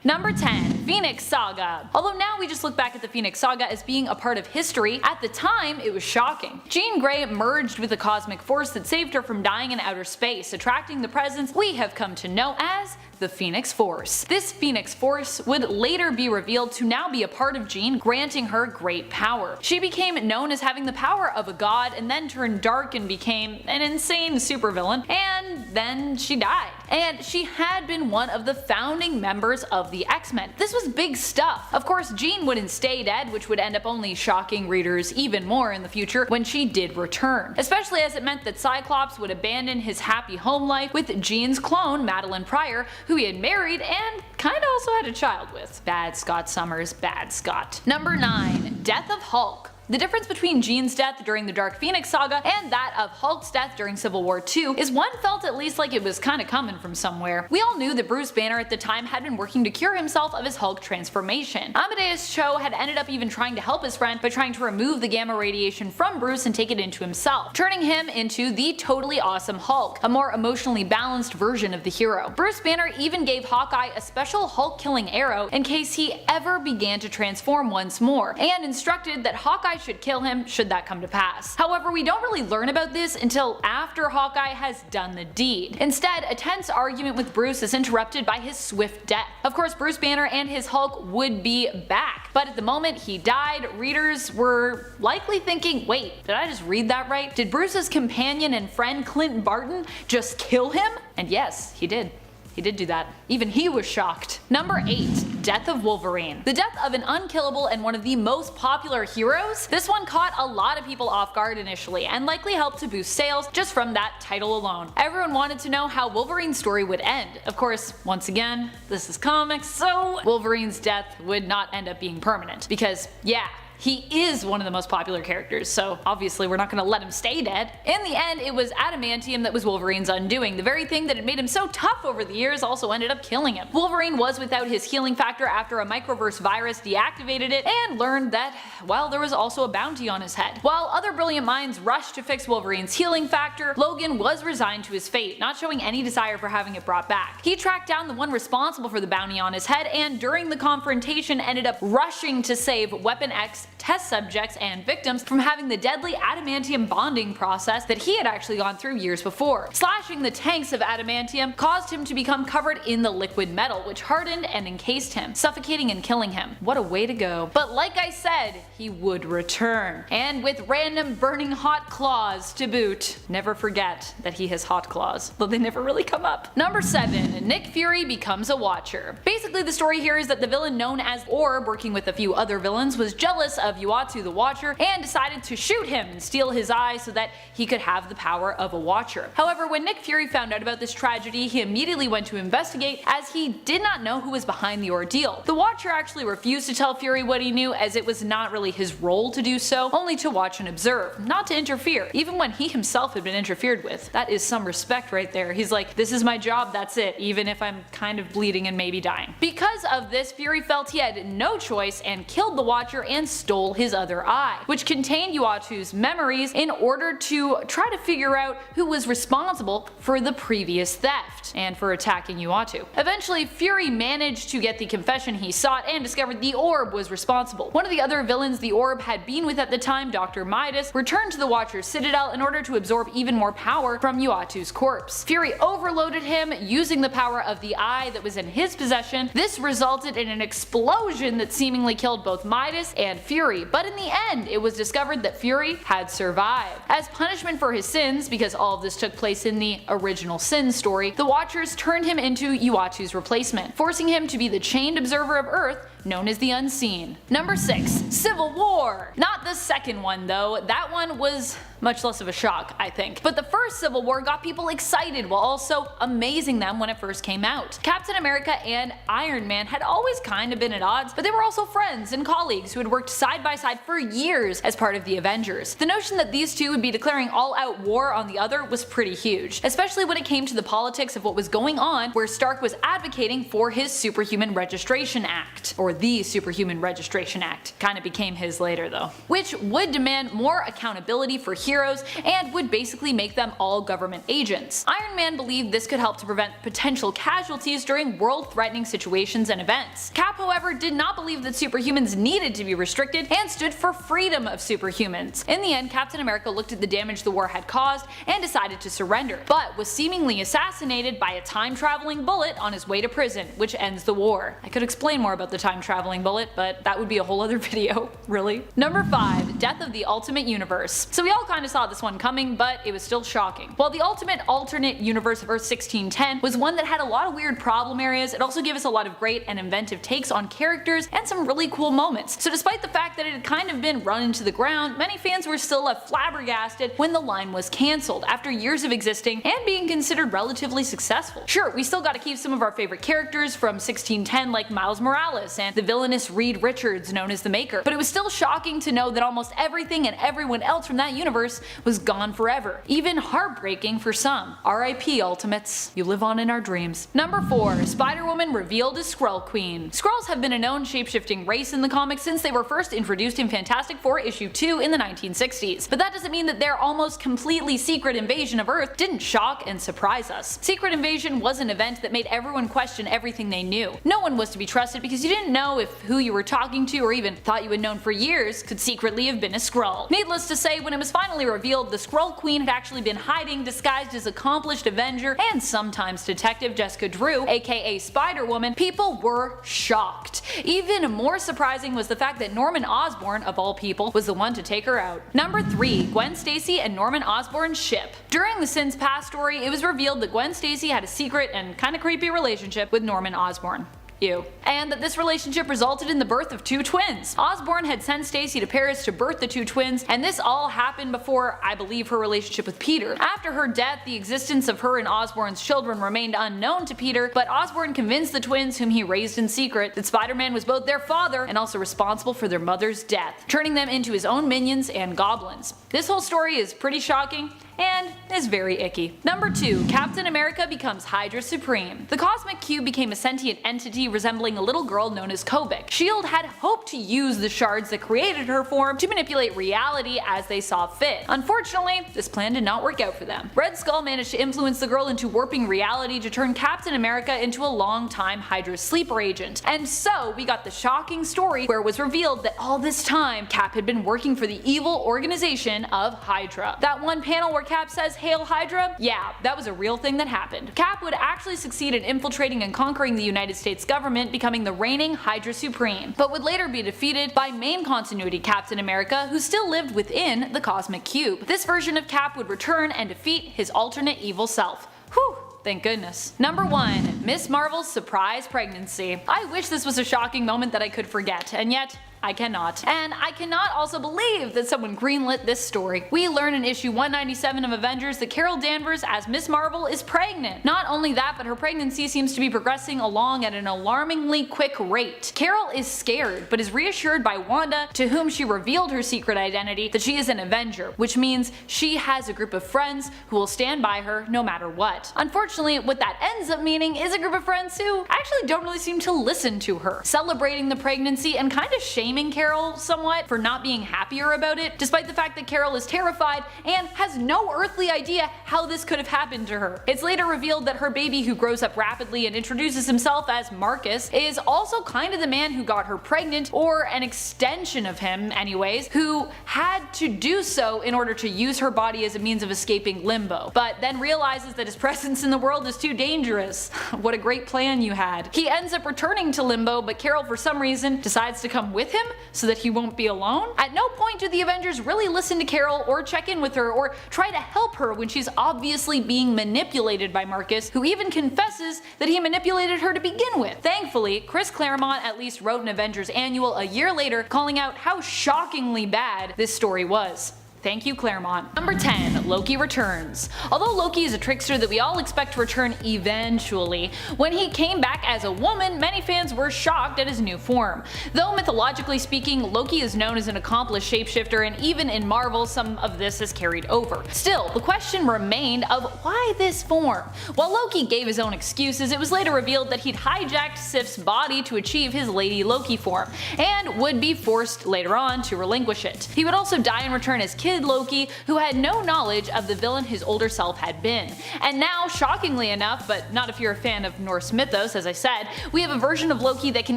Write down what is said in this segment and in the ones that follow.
Number 10. Phoenix Saga. Although now we just look back at the Phoenix Saga as being a part of history, at the time it was shocking. Jean Grey merged with the cosmic force that saved her from dying in outer space, attracting the presence we have come to know as the Phoenix Force. This Phoenix Force would later be revealed to now be a part of Jean, granting her great power. She became known as having the power of a god and then turned dark and became an insane supervillain, and then she died. And she had been one of the founding members of the X-Men. This was big stuff. Of course, Jean wouldn't stay dead, which would end up only shocking readers even more in the future when she did return, especially as it meant that Cyclops would abandon his happy home life with Jean's clone, Madeline Pryor, who he had married and kinda also had a child with. Bad Scott Summers, bad Scott. Number 9. Death of Hulk. The difference between Jean's death during the Dark Phoenix Saga and that of Hulk's death during Civil War II is one felt at least like it was kinda coming from somewhere. We all knew that Bruce Banner at the time had been working to cure himself of his Hulk transformation. Amadeus Cho had ended up even trying to help his friend by trying to remove the gamma radiation from Bruce and take it into himself, turning him into the totally awesome Hulk, a more emotionally balanced version of the hero. Bruce Banner even gave Hawkeye a special Hulk-killing arrow in case he ever began to transform once more, and instructed that Hawkeye should kill him should that come to pass. However, we don't really learn about this until after Hawkeye has done the deed. Instead, a tense argument with Bruce is interrupted by his swift death. Of course, Bruce Banner and his Hulk would be back, but at the moment he died, readers were likely thinking, wait, did I just read that right? Did Bruce's companion and friend Clint Barton just kill him? And yes, he did. He did do that. Even he was shocked. Number 8. Death of Wolverine. The death of an unkillable and one of the most popular heroes? This one caught a lot of people off guard initially, and likely helped to boost sales just from that title alone. Everyone wanted to know how Wolverine's story would end. Of course, once again, this is comics, so Wolverine's death would not end up being permanent. Because, yeah, he is one of the most popular characters, so obviously we're not gonna let him stay dead. In the end, it was adamantium that was Wolverine's undoing. The very thing that had made him so tough over the years also ended up killing him. Wolverine was without his healing factor after a microverse virus deactivated it, and learned that, well, there was also a bounty on his head. While other brilliant minds rushed to fix Wolverine's healing factor, Logan was resigned to his fate, not showing any desire for having it brought back. He tracked down the one responsible for the bounty on his head, and during the confrontation ended up rushing to save Weapon X test subjects and victims from having the deadly adamantium bonding process that he had actually gone through years before. Slashing the tanks of adamantium caused him to become covered in the liquid metal, which hardened and encased him, suffocating and killing him. What a way to go. But like I said, he would return. And with random burning hot claws to boot. Never forget that he has hot claws, though they never really come up. Number 7. Nick Fury becomes a Watcher. Basically the story here is that the villain known as Orb, working with a few other villains, was jealous of Uatu the Watcher and decided to shoot him and steal his eye so that he could have the power of a Watcher. However, when Nick Fury found out about this tragedy, he immediately went to investigate, as he did not know who was behind the ordeal. The Watcher actually refused to tell Fury what he knew, as it was not really his role to do so, only to watch and observe, not to interfere, even when he himself had been interfered with. That is some respect right there. He's like, this is my job, that's it, even if I'm kind of bleeding and maybe dying. Because of this, Fury felt he had no choice and killed the Watcher and stole his other eye, which contained Uatu's memories, in order to try to figure out who was responsible for the previous theft and for attacking Uatu. Eventually, Fury managed to get the confession he sought and discovered the Orb was responsible. One of the other villains the Orb had been with at the time, Dr. Midas, returned to the Watcher's Citadel in order to absorb even more power from Uatu's corpse. Fury overloaded him using the power of the eye that was in his possession. This resulted in an explosion that seemingly killed both Midas and Fury, but in the end it was discovered that Fury had survived. As punishment for his sins, because all of this took place in the original Sin story, the Watchers turned him into Uatu's replacement, forcing him to be the chained observer of Earth known as the Unseen. Number 6. Civil War. Not the second one though, that one was much less of a shock, I think. But the first Civil War got people excited while also amazing them when it first came out. Captain America and Iron Man had always kind of been at odds, but they were also friends and colleagues who had worked side side by side for years as part of the Avengers. The notion that these two would be declaring all-out war on the other was pretty huge, especially when it came to the politics of what was going on, where Stark was advocating for his Superhuman Registration Act, or the Superhuman Registration Act. Kinda became his later though. Which would demand more accountability for heroes and would basically make them all government agents. Iron Man believed this could help to prevent potential casualties during world-threatening situations and events. Cap, however, did not believe that superhumans needed to be restricted and stood for freedom of superhumans. In the end, Captain America looked at the damage the war had caused and decided to surrender, but was seemingly assassinated by a time-traveling bullet on his way to prison, which ends the war. I could explain more about the time-traveling bullet, but that would be a whole other video, really. Number 5. Death of the Ultimate Universe. So we all kinda saw this one coming, but it was still shocking. While the ultimate alternate universe of Earth 1610 was one that had a lot of weird problem areas, it also gave us a lot of great and inventive takes on characters and some really cool moments. So despite the fact that it had kind of been run into the ground, many fans were still left flabbergasted when the line was cancelled after years of existing and being considered relatively successful. Sure, we still gotta keep some of our favorite characters from 1610 like Miles Morales and the villainous Reed Richards known as the Maker, but it was still shocking to know that almost everything and everyone else from that universe was gone forever. Even heartbreaking for some. RIP Ultimates. You live on in our dreams. Number 4. Spider-Woman revealed as Skrull Queen. Skrulls have been a known shape-shifting race in the comics since they were first introduced in Fantastic Four issue 2 in the 1960s, but that doesn't mean that their almost completely secret invasion of Earth didn't shock and surprise us. Secret Invasion was an event that made everyone question everything they knew. No one was to be trusted because you didn't know if who you were talking to or even thought you had known for years could secretly have been a Skrull. Needless to say, when it was finally revealed the Skrull Queen had actually been hiding disguised as accomplished Avenger and sometimes detective Jessica Drew, aka Spider-Woman, people were shocked. Even more surprising was the fact that Norman Osborn, of all people, was the one to take her out. Number 3. Gwen Stacy and Norman Osborn's ship. During the Sins Past story, it was revealed that Gwen Stacy had a secret and kinda creepy relationship with Norman Osborn. Ew. And that this relationship resulted in the birth of 2 twins. Osborn had sent Stacy to Paris to birth the 2 twins, and this all happened before, I believe, her relationship with Peter. After her death, the existence of her and Osborn's children remained unknown to Peter, but Osborn convinced the twins, whom he raised in secret, that Spider-Man was both their father and also responsible for their mother's death, turning them into his own minions and goblins. This whole story is pretty shocking and is very icky. Number 2. Captain America becomes Hydra Supreme. The Cosmic Cube became a sentient entity resembling a little girl known as Kobik. S.H.I.E.L.D. had hoped to use the shards that created her form to manipulate reality as they saw fit. Unfortunately, this plan did not work out for them. Red Skull managed to influence the girl into warping reality to turn Captain America into a long-time Hydra sleeper agent. And so we got the shocking story where it was revealed that all this time Cap had been working for the evil organization of Hydra. That one panel where Cap says, "Hail Hydra?" Yeah, that was a real thing that happened. Cap would actually succeed in infiltrating and conquering the United States government, becoming the reigning Hydra Supreme, but would later be defeated by main continuity Captain America, who still lived within the Cosmic Cube. This version of Cap would return and defeat his alternate evil self. Whew. Thank goodness. Number 1. Miss Marvel's surprise pregnancy. I wish this was a shocking moment that I could forget, and yet I cannot. And I cannot also believe that someone greenlit this story. We learn in issue 197 of Avengers that Carol Danvers as Miss Marvel is pregnant. Not only that, but her pregnancy seems to be progressing along at an alarmingly quick rate. Carol is scared, but is reassured by Wanda, to whom she revealed her secret identity, that she is an Avenger, which means she has a group of friends who will stand by her no matter what. Unfortunately, what that ends up meaning is a group of friends who actually don't really seem to listen to her, celebrating the pregnancy and kind of shaming Carol somewhat for not being happier about it, despite the fact that Carol is terrified and has no earthly idea how this could have happened to her. It's later revealed that her baby, who grows up rapidly and introduces himself as Marcus, is also kind of the man who got her pregnant, or an extension of him anyways, who had to do so in order to use her body as a means of escaping limbo, but then realizes that his presence in the world is too dangerous. What a great plan you had. He ends up returning to limbo, but Carol for some reason decides to come with him so that he won't be alone. At no point do the Avengers really listen to Carol or check in with her or try to help her when she's obviously being manipulated by Marcus, who even confesses that he manipulated her to begin with. Thankfully, Chris Claremont at least wrote an Avengers annual a year later calling out how shockingly bad this story was. Thank you, Claremont. Number 10. Loki returns. Although Loki is a trickster that we all expect to return eventually, when he came back as a woman, many fans were shocked at his new form. Though mythologically speaking, Loki is known as an accomplished shapeshifter, and even in Marvel some of this is carried over. Still, the question remained of why this form? While Loki gave his own excuses, it was later revealed that he'd hijacked Sif's body to achieve his Lady Loki form, and would be forced later on to relinquish it. He would also die and return as Kid Loki, who had no knowledge of the villain his older self had been. And now, shockingly enough, but not if you're a fan of Norse mythos as I said, we have a version of Loki that can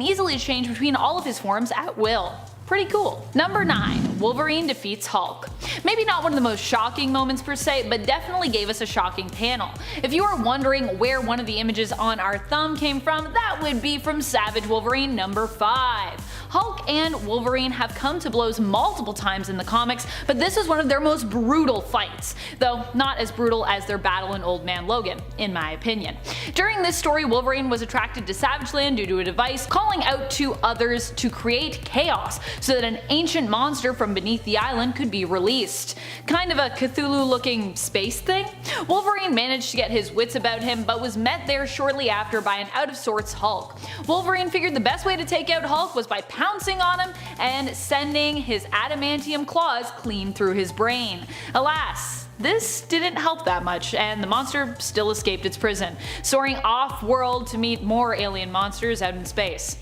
easily change between all of his forms at will. Pretty cool. Number 9. Wolverine defeats Hulk. Maybe not one of the most shocking moments per se, but definitely gave us a shocking panel. If you are wondering where one of the images on our thumb came from, that would be from Savage Wolverine number 5. Hulk and Wolverine have come to blows multiple times in the comics, but this is one of their most brutal fights, though not as brutal as their battle in Old Man Logan, in my opinion. During this story, Wolverine was attracted to Savage Land due to a device calling out to others to create chaos, so that an ancient monster from beneath the island could be released. Kind of a Cthulhu-looking space thing? Wolverine managed to get his wits about him, but was met there shortly after by an out-of-sorts Hulk. Wolverine figured the best way to take out Hulk was by pouncing on him and sending his adamantium claws clean through his brain. Alas, this didn't help that much, and the monster still escaped its prison, soaring off-world to meet more alien monsters out in space.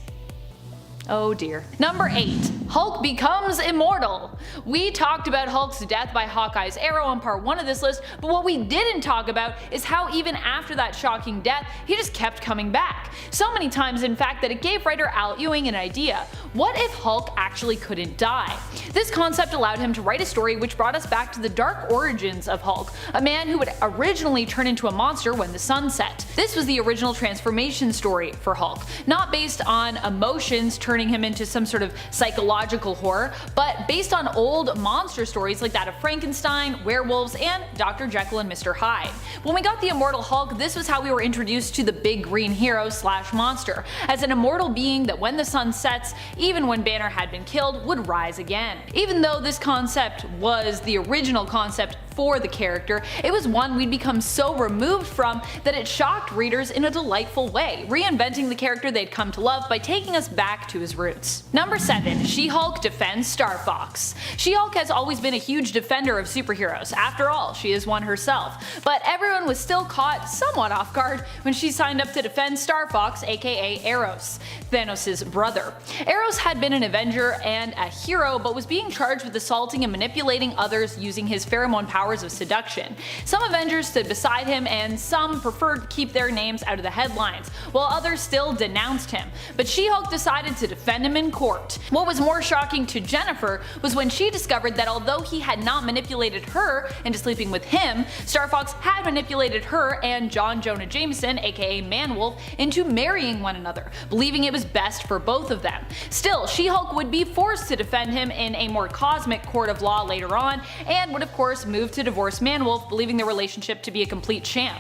Oh dear. Number 8. Hulk becomes immortal. We talked about Hulk's death by Hawkeye's arrow on part 1 of this list, but what we didn't talk about is how even after that shocking death, he just kept coming back. So many times in fact that it gave writer Al Ewing an idea. What if Hulk actually couldn't die? This concept allowed him to write a story which brought us back to the dark origins of Hulk, a man who would originally turn into a monster when the sun set. This was the original transformation story for Hulk, not based on emotions turning him into some sort of psychological horror, but based on old monster stories like that of Frankenstein, werewolves, and Dr. Jekyll and Mr. Hyde. When we got the immortal Hulk, this was how we were introduced to the big green hero slash monster, as an immortal being that when the sun sets, even when Banner had been killed, would rise again. Even though this concept was the original concept for the character, it was one we'd become so removed from that it shocked readers in a delightful way, reinventing the character they'd come to love by taking us back to his roots. Number 7. She-Hulk defends StarFox. She-Hulk has always been a huge defender of superheroes, after all, she is one herself, but everyone was still caught somewhat off guard when she signed up to defend StarFox, aka Eros, Thanos' brother. Eros had been an Avenger and a hero, but was being charged with assaulting and manipulating others using his pheromone powers of seduction. Some Avengers stood beside him, and some preferred to keep their names out of the headlines, while others still denounced him, but She-Hulk decided to defend him in court. What was more shocking to Jennifer was when she discovered that although he had not manipulated her into sleeping with him, StarFox had manipulated her and John Jonah Jameson, aka Manwolf, into marrying one another, believing it was best for both of them. Still, She-Hulk would be forced to defend him in a more cosmic court of law later on, and would of course move to divorce Manwolf, believing their relationship to be a complete sham.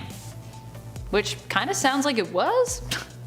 Which kinda sounds like it was?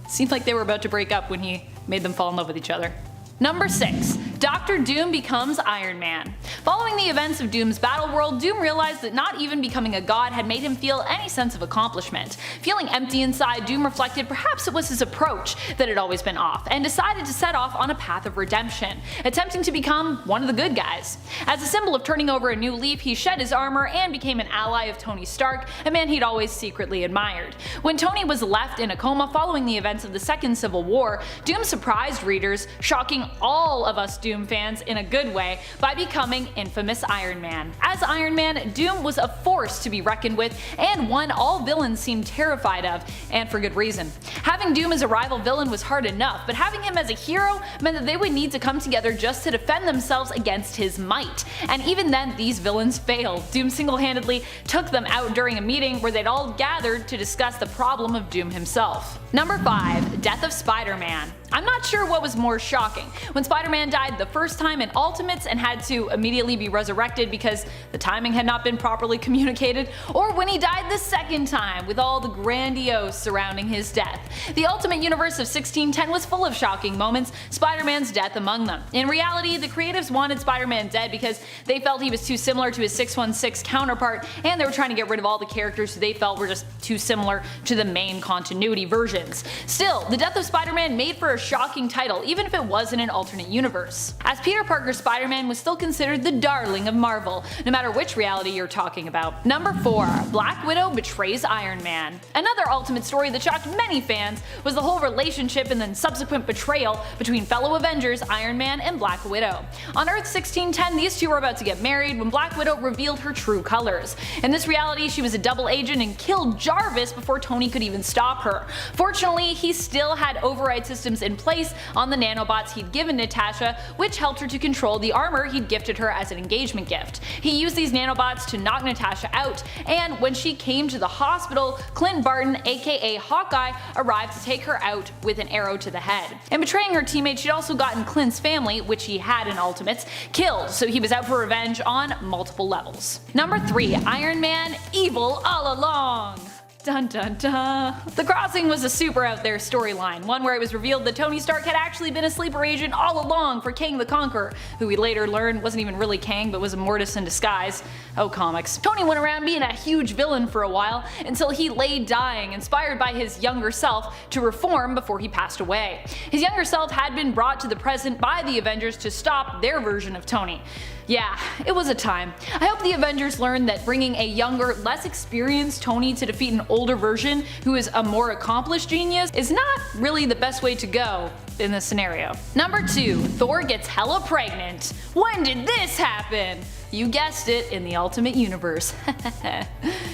Seemed like they were about to break up when he made them fall in love with each other. Number 6. Dr. Doom becomes Iron Man. Following the events of Doom's battle world, Doom realized that not even becoming a god had made him feel any sense of accomplishment. Feeling empty inside, Doom reflected perhaps it was his approach that had always been off, and decided to set off on a path of redemption, attempting to become one of the good guys. As a symbol of turning over a new leaf, he shed his armor and became an ally of Tony Stark, a man he'd always secretly admired. When Tony was left in a coma following the events of the Second Civil War, Doom surprised readers, shocking all of us Doom fans in a good way by becoming infamous Iron Man. As Iron Man, Doom was a force to be reckoned with, and one all villains seemed terrified of, and for good reason. Having Doom as a rival villain was hard enough, but having him as a hero meant that they would need to come together just to defend themselves against his might. And even then, these villains failed. Doom single-handedly took them out during a meeting where they'd all gathered to discuss the problem of Doom himself. Number 5. Death of Spider-Man. I'm not sure what was more shocking, when Spider-Man died the first time in Ultimates and had to immediately be resurrected because the timing had not been properly communicated, or when he died the second time with all the grandiose surrounding his death. The Ultimate Universe of 1610 was full of shocking moments, Spider-Man's death among them. In reality, the creatives wanted Spider-Man dead because they felt he was too similar to his 616 counterpart, and they were trying to get rid of all the characters who they felt were just too similar to the main continuity versions. Still, the death of Spider-Man made for a shocking title, even if it was in an alternate universe, as Peter Parker's Spider-Man was still considered the darling of Marvel, no matter which reality you're talking about. Number 4. Black Widow betrays Iron Man. Another Ultimate story that shocked many fans was the whole relationship and then subsequent betrayal between fellow Avengers Iron Man and Black Widow. On Earth 1610, these two were about to get married when Black Widow revealed her true colors. In this reality, she was a double agent and killed Jarvis before Tony could even stop her. Fortunately, he still had override systems in place on the nanobots he'd given Natasha, which helped her to control the armor he'd gifted her as an engagement gift. He used these nanobots to knock Natasha out, and when she came to the hospital, Clint Barton, aka Hawkeye, arrived to take her out with an arrow to the head. In betraying her teammate, she'd also gotten Clint's family, which he had in Ultimates, killed, so he was out for revenge on multiple levels. Number 3. Iron Man, evil all along. Dun dun dun. The Crossing was a super out there storyline, one where it was revealed that Tony Stark had actually been a sleeper agent all along for Kang the Conqueror, who we later learned wasn't even really Kang but was a Mortis in disguise. Oh, comics. Tony went around being a huge villain for a while, until he lay dying, inspired by his younger self to reform before he passed away. His younger self had been brought to the present by the Avengers to stop their version of Tony. Yeah, it was a time. I hope the Avengers learned that bringing a younger, less experienced Tony to defeat an older version who is a more accomplished genius is not really the best way to go in this scenario. Number 2. Thor gets hella pregnant. When did this happen? You guessed it, in the Ultimate Universe.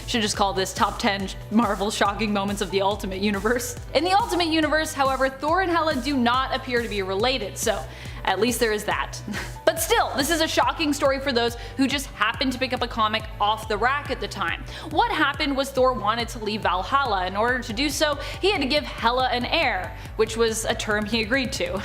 Should just call this top 10 Marvel shocking moments of the Ultimate Universe. In the Ultimate Universe, however, Thor and Hela do not appear to be related, so at least there is that. But still, this is a shocking story for those who just happened to pick up a comic off the rack at the time. What happened was Thor wanted to leave Valhalla. In order to do so, he had to give Hela an heir, which was a term he agreed to.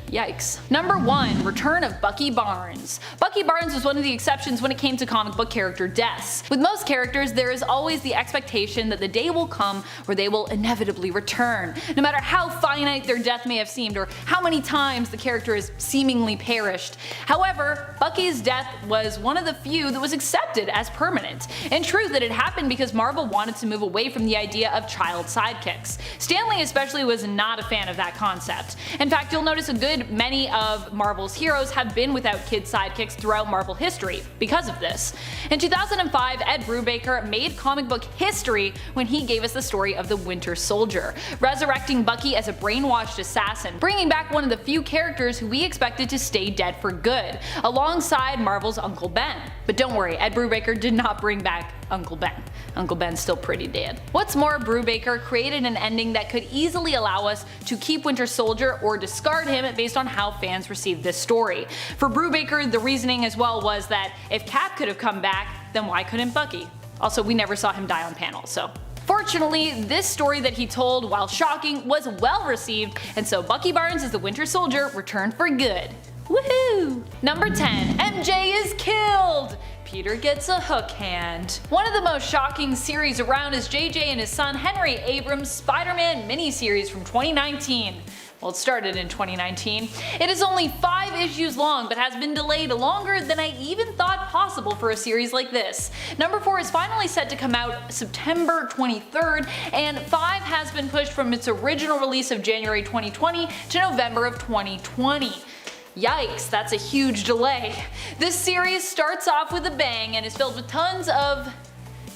Yikes. Number 1. Return of Bucky Barnes. Bucky Barnes was one of the exceptions when it came to comic book character deaths. With most characters, there is always the expectation that the day will come where they will inevitably return, no matter how finite their death may have seemed or how many times the character has seemingly perished. However, Bucky's death was one of the few that was accepted as permanent. In truth, it had happened because Marvel wanted to move away from the idea of child sidekicks. Stan Lee especially was not a fan of that concept. In fact, you'll notice a good many of Marvel's heroes have been without kid sidekicks throughout Marvel history because of this. In 2005, Ed Brubaker made comic book history when he gave us the story of the Winter Soldier, resurrecting Bucky as a brainwashed assassin, bringing back one of the few characters who we expected to stay dead for good, alongside Marvel's Uncle Ben. But don't worry, Ed Brubaker did not bring back Uncle Ben. Uncle Ben's still pretty dead. What's more, Brubaker created an ending that could easily allow us to keep Winter Soldier or discard him based on how fans received this story. For Brubaker, the reasoning as well was that if Cap could have come back, then why couldn't Bucky? Also, we never saw him die on panel, so. Fortunately, this story that he told, while shocking, was well received, and so Bucky Barnes as the Winter Soldier returned for good. Woohoo! Number 10. MJ is killed! Peter gets a hook hand. One of the most shocking series around is JJ and his son Henry Abrams' Spider-Man miniseries from 2019. Well, it started in 2019. It is only 5 issues long, but has been delayed longer than I even thought possible for a series like this. Number 4 is finally set to come out September 23rd, and 5 has been pushed from its original release of January 2020 to November of 2020. Yikes, that's a huge delay. This series starts off with a bang and is filled with tons of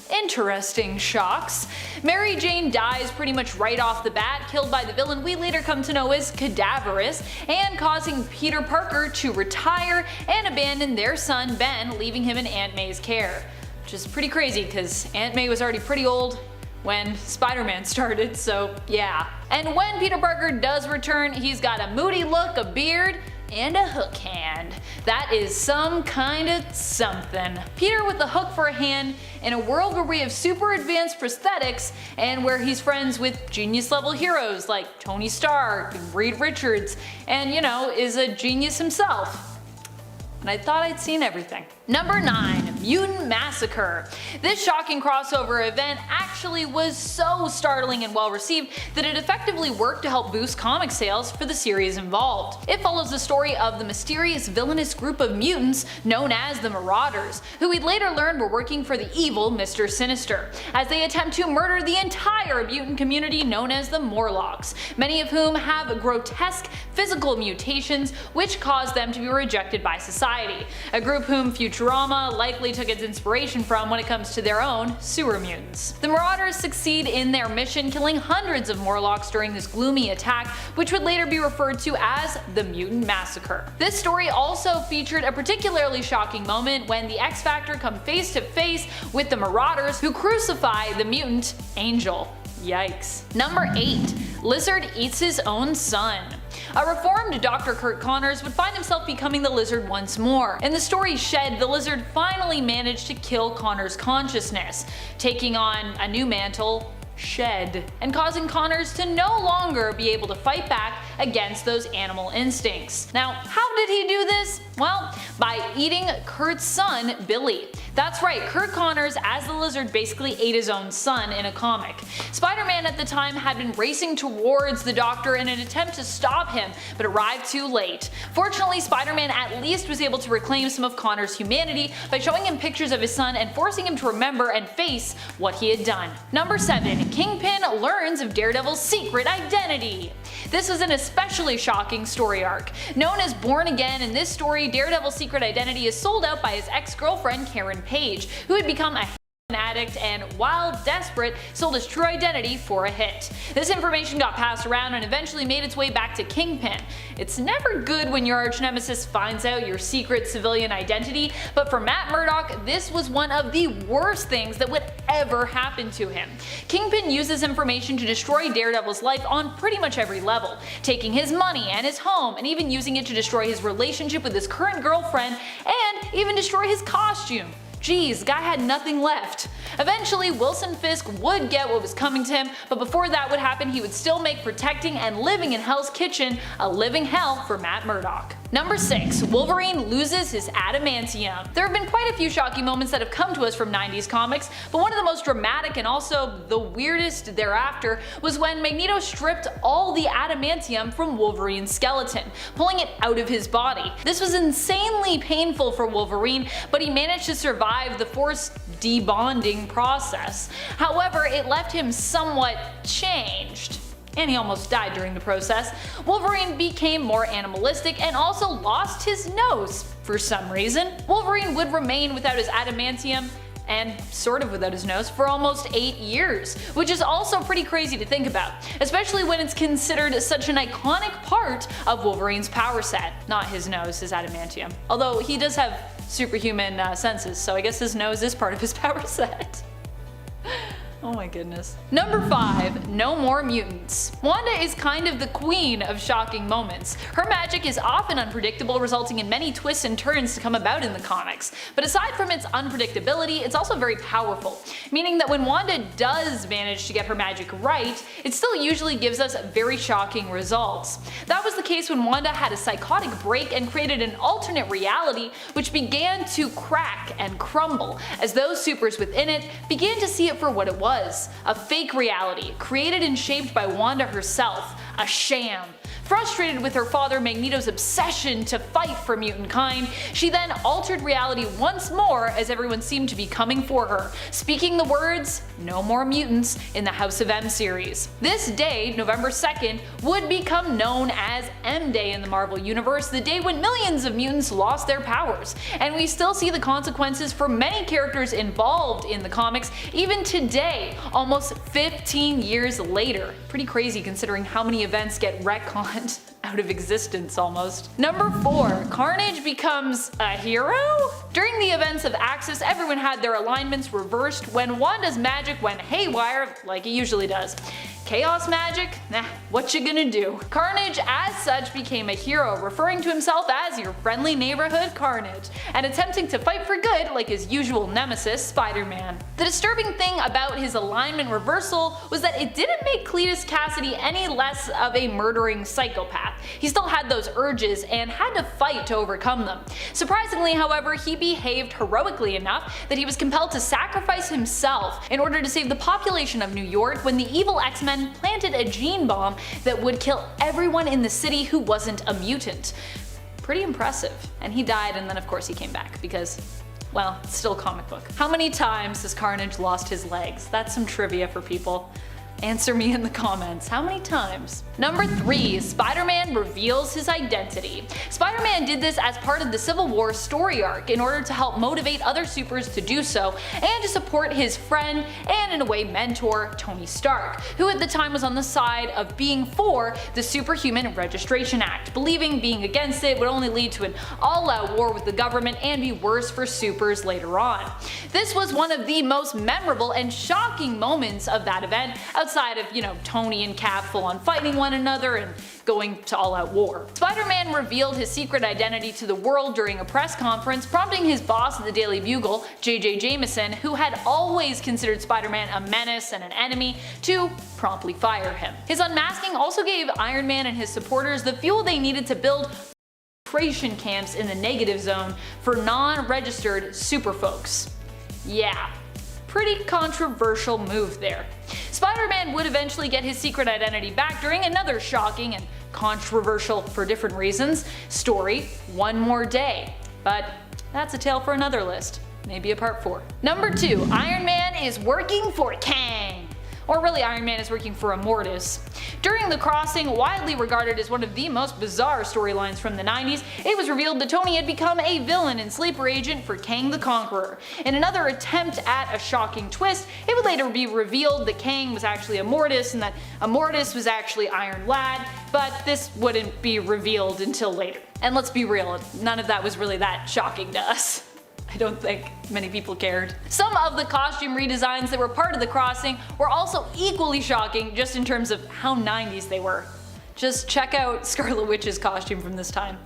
interesting shocks. Mary Jane dies pretty much right off the bat, killed by the villain we later come to know as Cadaverous, and causing Peter Parker to retire and abandon their son Ben, leaving him in Aunt May's care. Which is pretty crazy because Aunt May was already pretty old when Spider-Man started, so yeah. And when Peter Parker does return, he's got a moody look, a beard, and a hook hand. That is some kind of something. Peter with the hook for a hand in a world where we have super advanced prosthetics and where he's friends with genius level heroes like Tony Stark and Reed Richards and, you know, is a genius himself. And I thought I'd seen everything. Number 9. Mutant Massacre. This shocking crossover event actually was so startling and well received that it effectively worked to help boost comic sales for the series involved. It follows the story of the mysterious villainous group of mutants known as the Marauders, who we'd later learn were working for the evil Mr. Sinister, as they attempt to murder the entire mutant community known as the Morlocks, many of whom have grotesque physical mutations which cause them to be rejected by society, a group whom Futurama likely took its inspiration from when it comes to their own sewer mutants. The Marauders succeed in their mission, killing hundreds of Morlocks during this gloomy attack, which would later be referred to as the Mutant Massacre. This story also featured a particularly shocking moment when the X Factor come face to face with the Marauders, who crucify the mutant Angel. Yikes. Number 8. Lizard eats his own son. A reformed Dr. Curt Connors would find himself becoming the Lizard once more. In the story Shed, the Lizard finally managed to kill Connors' consciousness, taking on a new mantle, Shed, and causing Connors to no longer be able to fight back against those animal instincts. Now, how did he do this? Well, by eating Kurt's son, Billy. That's right, Curt Connors as the Lizard basically ate his own son in a comic. Spider-Man at the time had been racing towards the Doctor in an attempt to stop him, but arrived too late. Fortunately, Spider-Man at least was able to reclaim some of Connors' humanity by showing him pictures of his son and forcing him to remember and face what he had done. Number 7. Kingpin learns of Daredevil's secret identity. This was an especially shocking story arc. Known as Born Again, in this story, Daredevil's secret identity is sold out by his ex-girlfriend Karen Page, who had become a addict and, while desperate, sold his true identity for a hit. This information got passed around and eventually made its way back to Kingpin. It's never good when your arch nemesis finds out your secret civilian identity, but for Matt Murdock, this was one of the worst things that would ever happen to him. Kingpin uses information to destroy Daredevil's life on pretty much every level, taking his money and his home, and even using it to destroy his relationship with his current girlfriend, and even destroy his costume. Geez, guy had nothing left. Eventually, Wilson Fisk would get what was coming to him, but before that would happen, he would still make protecting and living in Hell's Kitchen a living hell for Matt Murdock. Number 6. Wolverine loses his adamantium. There have been quite a few shocking moments that have come to us from 90s comics, but one of the most dramatic and also the weirdest thereafter was when Magneto stripped all the adamantium from Wolverine's skeleton, pulling it out of his body. This was insanely painful for Wolverine, but he managed to survive the forced debonding process. However, it left him somewhat changed, and he almost died during the process. Wolverine became more animalistic and also lost his nose for some reason. Wolverine would remain without his adamantium and sort of without his nose for almost 8 years, which is also pretty crazy to think about, especially when it's considered such an iconic part of Wolverine's power set. Not his nose, his adamantium. Although he does have superhuman senses, so I guess his nose is part of his power set. Oh my goodness. Number 5. No more mutants. Wanda is kind of the queen of shocking moments. Her magic is often unpredictable, resulting in many twists and turns to come about in the comics. But aside from its unpredictability, it's also very powerful, meaning that when Wanda does manage to get her magic right, it still usually gives us very shocking results. That was the case when Wanda had a psychotic break and created an alternate reality which began to crack and crumble as those supers within it began to see it for what it was. A fake reality, created and shaped by Wanda herself, a sham. Frustrated with her father Magneto's obsession to fight for mutant kind, she then altered reality once more as everyone seemed to be coming for her, speaking the words, "No more mutants" in the House of M series. This day, November 2nd, would become known as M Day in the Marvel Universe, the day when millions of mutants lost their powers, and we still see the consequences for many characters involved in the comics even today, almost 15 years later. Pretty crazy considering how many events get retconned out of existence almost. Number 4. Carnage becomes a hero? During the events of Axis, everyone had their alignments reversed when Wanda's magic went haywire like it usually does. Chaos magic? Nah, what you gonna do? Carnage as such became a hero, referring to himself as your friendly neighborhood Carnage, and attempting to fight for good like his usual nemesis, Spider-Man. The disturbing thing about his alignment reversal was that it didn't make Cletus Cassidy any less of a murdering psychopath. He still had those urges and had to fight to overcome them. Surprisingly, however, he behaved heroically enough that he was compelled to sacrifice himself in order to save the population of New York when the evil X-Men planted a gene bomb that would kill everyone in the city who wasn't a mutant. Pretty impressive. And he died, and then of course he came back because, well, it's still a comic book. How many times has Carnage lost his legs? That's some trivia for people. Answer me in the comments. How many times? Number 3. Spider-Man reveals his identity. Spider-Man did this as part of the Civil War story arc in order to help motivate other supers to do so and to support his friend and in a way mentor Tony Stark, who at the time was on the side of being for the Superhuman Registration Act, believing being against it would only lead to an all-out war with the government and be worse for supers later on. This was one of the most memorable and shocking moments of that event, outside of, Tony and Cap full on fighting one another and going to all-out war. Spider-Man revealed his secret identity to the world during a press conference, prompting his boss at the Daily Bugle, J.J. Jameson, who had always considered Spider-Man a menace and an enemy, to promptly fire him. His unmasking also gave Iron Man and his supporters the fuel they needed to build concentration camps in the negative zone for non-registered super folks. Yeah. Pretty controversial move there. Spider-Man would eventually get his secret identity back during another shocking and controversial for different reasons story, One More Day. But that's a tale for another list. Maybe a part 4. Number 2. Iron Man is working for Kang. Or really, Iron Man is working for Immortus. During the crossing, widely regarded as one of the most bizarre storylines from the 90s, it was revealed that Tony had become a villain and sleeper agent for Kang the Conqueror. In another attempt at a shocking twist, it would later be revealed that Kang was actually Immortus and that Immortus was actually Iron Lad, but this wouldn't be revealed until later. And let's be real, none of that was really that shocking to us. I don't think many people cared. Some of the costume redesigns that were part of the crossing were also equally shocking just in terms of how 90s they were. Just check out Scarlet Witch's costume from this time.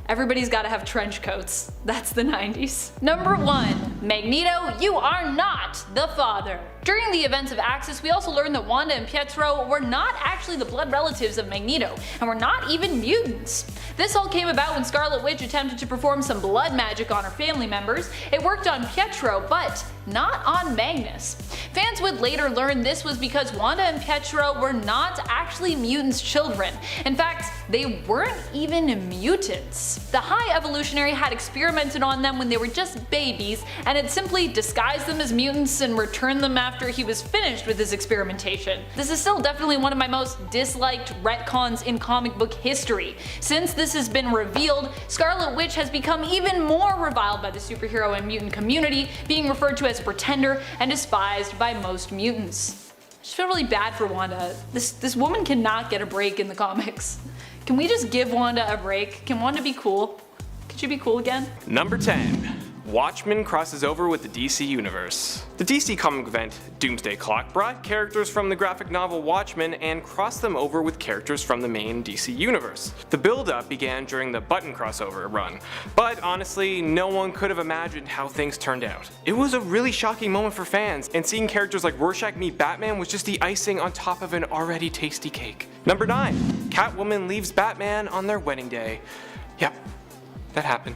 Everybody's gotta have trench coats. That's the 90s. Number 1. Magneto, you are not the father. During the events of Axis, we also learned that Wanda and Pietro were not actually the blood relatives of Magneto, and were not even mutants. This all came about when Scarlet Witch attempted to perform some blood magic on her family members. It worked on Pietro, but not on Magnus. Fans would later learn this was because Wanda and Pietro were not actually mutants' children. In fact, they weren't even mutants. The High Evolutionary had experimented on them when they were just babies, and had simply disguised them as mutants and returned them after he was finished with his experimentation. This is still definitely one of my most disliked retcons in comic book history. Since this has been revealed, Scarlet Witch has become even more reviled by the superhero and mutant community, being referred to as a pretender and despised by most mutants. I just feel really bad for Wanda. This woman cannot get a break in the comics. Can we just give Wanda a break? Can Wanda be cool? Could she be cool again? Number 10. Watchmen crosses over with the DC Universe. The DC comic event Doomsday Clock brought characters from the graphic novel Watchmen and crossed them over with characters from the main DC Universe. The build-up began during the Button crossover run, but honestly, no one could have imagined how things turned out. It was a really shocking moment for fans, and seeing characters like Rorschach meet Batman was just the icing on top of an already tasty cake. Number 9. Catwoman leaves Batman on their wedding day. Yep. That happened.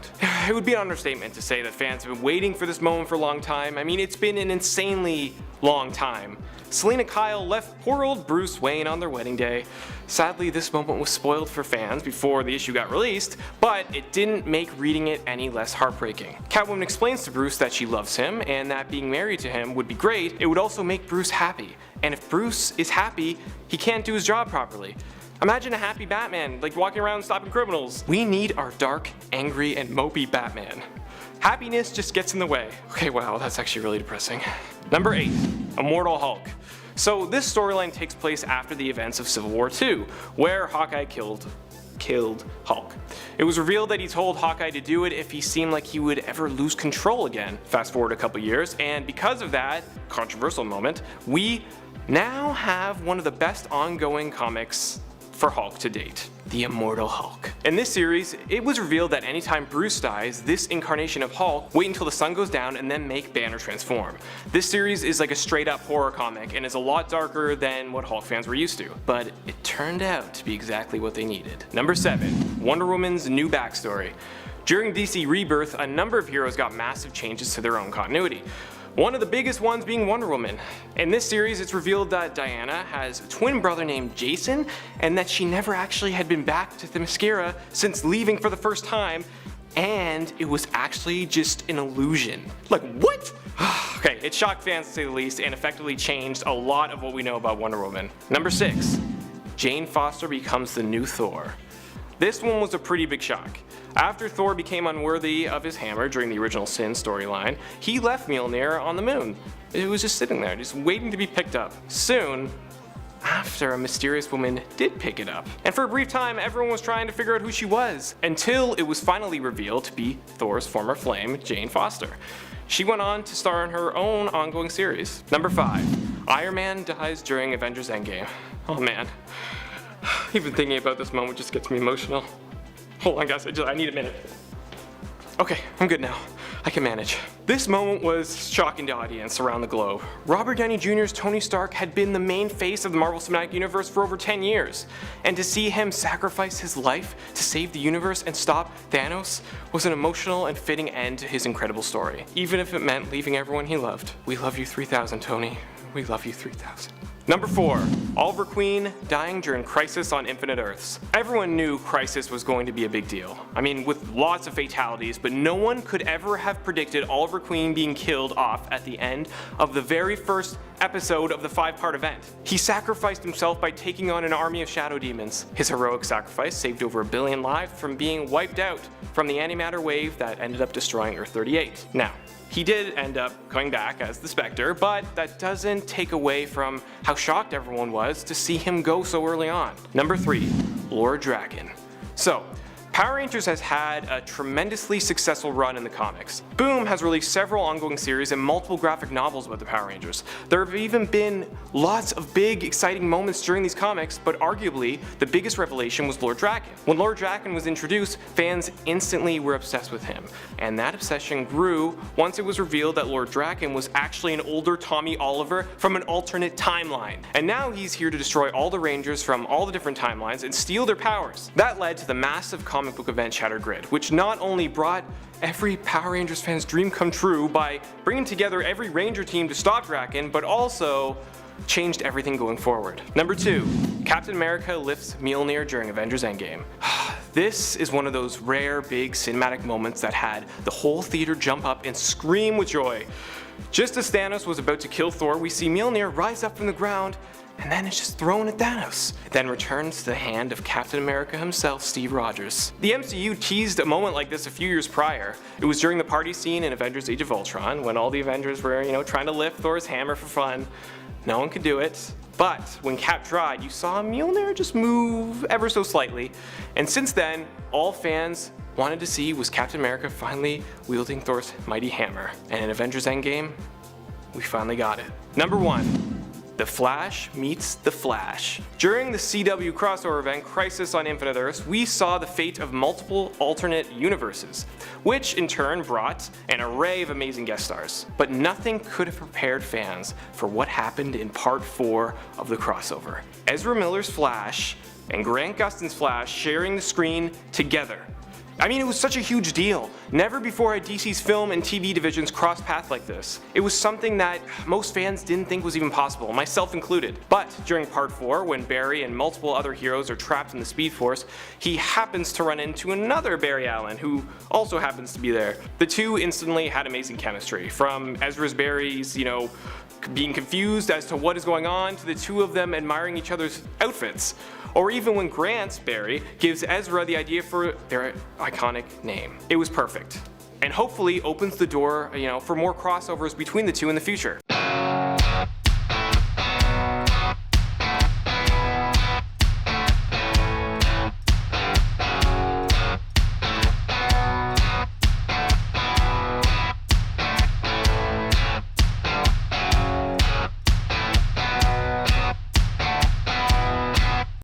It would be an understatement to say that fans have been waiting for this moment for a long time. I mean, it's been an insanely long time. Selena Kyle left poor old Bruce Wayne on their wedding day. Sadly, this moment was spoiled for fans before the issue got released, but it didn't make reading it any less heartbreaking. Catwoman explains to Bruce that she loves him and that being married to him would be great. It would also make Bruce happy. And if Bruce is happy, he can't do his job properly. Imagine a happy Batman, like walking around stopping criminals. We need our dark, angry, and mopey Batman. Happiness just gets in the way. Okay, wow, that's actually really depressing. Number 8. Immortal Hulk. So this storyline takes place after the events of Civil War II, where Hawkeye killed Hulk. It was revealed that he told Hawkeye to do it if he seemed like he would ever lose control again. Fast forward a couple years, and because of that controversial moment, we now have one of the best ongoing comics for Hulk to date, the Immortal Hulk. In this series, it was revealed that anytime Bruce dies, this incarnation of Hulk wait until the sun goes down and then make Banner transform. This series is like a straight up horror comic and is a lot darker than what Hulk fans were used to, but it turned out to be exactly what they needed. Number 7. Wonder Woman's new backstory. During DC Rebirth, a number of heroes got massive changes to their own continuity. One of the biggest ones being Wonder Woman. In this series, it's revealed that Diana has a twin brother named Jason, and that she never actually had been back to Themyscira since leaving for the first time, and it was actually just an illusion. Like, what? Okay, it shocked fans to say the least, and effectively changed a lot of what we know about Wonder Woman. Number 6. Jane Foster becomes the new Thor. This one was a pretty big shock. After Thor became unworthy of his hammer during the original Sin storyline, he left Mjolnir on the moon. It was just sitting there, just waiting to be picked up. Soon, after a mysterious woman did pick it up. And for a brief time, everyone was trying to figure out who she was, until it was finally revealed to be Thor's former flame, Jane Foster. She went on to star in her own ongoing series. Number 5. Iron Man dies during Avengers Endgame. Oh man. Even thinking about this moment just gets me emotional. Hold on guys, I need a minute. Okay, I'm good now. I can manage. This moment was shocking to audience around the globe. Robert Downey Jr.'s Tony Stark had been the main face of the Marvel Cinematic Universe for over 10 years, and to see him sacrifice his life to save the universe and stop Thanos was an emotional and fitting end to his incredible story, even if it meant leaving everyone he loved. We love you 3000, Tony. We love you 3000. Number 4. Oliver Queen dying during Crisis on Infinite Earths. Everyone knew Crisis was going to be a big deal. I mean, with lots of fatalities, but no one could ever have predicted Oliver Queen being killed off at the end of the very first episode of the 5-part event. He sacrificed himself by taking on an army of shadow demons. His heroic sacrifice saved over 1 billion lives from being wiped out from the antimatter wave that ended up destroying Earth 38. Now, he did end up coming back as the Spectre, but that doesn't take away from how shocked everyone was to see him go so early on. Number 3. Lord Draken. So, Power Rangers has had a tremendously successful run in the comics. Boom has released several ongoing series and multiple graphic novels about the Power Rangers. There have even been lots of big, exciting moments during these comics, but arguably, the biggest revelation was Lord Draken. When Lord Draken was introduced, fans instantly were obsessed with him, and that obsession grew once it was revealed that Lord Draken was actually an older Tommy Oliver from an alternate timeline. And now he's here to destroy all the Rangers from all the different timelines and steal their powers. That led to the massive comic book event Shattered Grid, which not only brought every Power Rangers fan's dream come true by bringing together every Ranger team to stop Draken, but also changed everything going forward. Number 2. Captain America lifts Mjolnir during Avengers Endgame. This is one of those rare, big cinematic moments that had the whole theater jump up and scream with joy. Just as Thanos was about to kill Thor, we see Mjolnir rise up from the ground, and then it's just thrown at Thanos. It then returns to the hand of Captain America himself, Steve Rogers. The MCU teased a moment like this a few years prior. It was during the party scene in Avengers Age of Ultron, when all the Avengers were, trying to lift Thor's hammer for fun. No one could do it. But when Cap tried, you saw Mjolnir just move ever so slightly. And since then, all fans wanted to see was Captain America finally wielding Thor's mighty hammer. And in Avengers Endgame, we finally got it. Number 1. The Flash meets the Flash. During the CW crossover event Crisis on Infinite Earths, we saw the fate of multiple alternate universes, which in turn brought an array of amazing guest stars. But nothing could have prepared fans for what happened in part 4 of the crossover. Ezra Miller's Flash and Grant Gustin's Flash sharing the screen together. I mean, it was such a huge deal. Never before had DC's film and TV divisions crossed paths like this. It was something that most fans didn't think was even possible, myself included. But during part 4, when Barry and multiple other heroes are trapped in the Speed Force, he happens to run into another Barry Allen, who also happens to be there. The two instantly had amazing chemistry, from Ezra's Barry's, being confused as to what is going on, to the two of them admiring each other's outfits. Or even when Grant's Barry gives Ezra the idea for their iconic name. It was perfect. And hopefully opens the door, for more crossovers between the two in the future.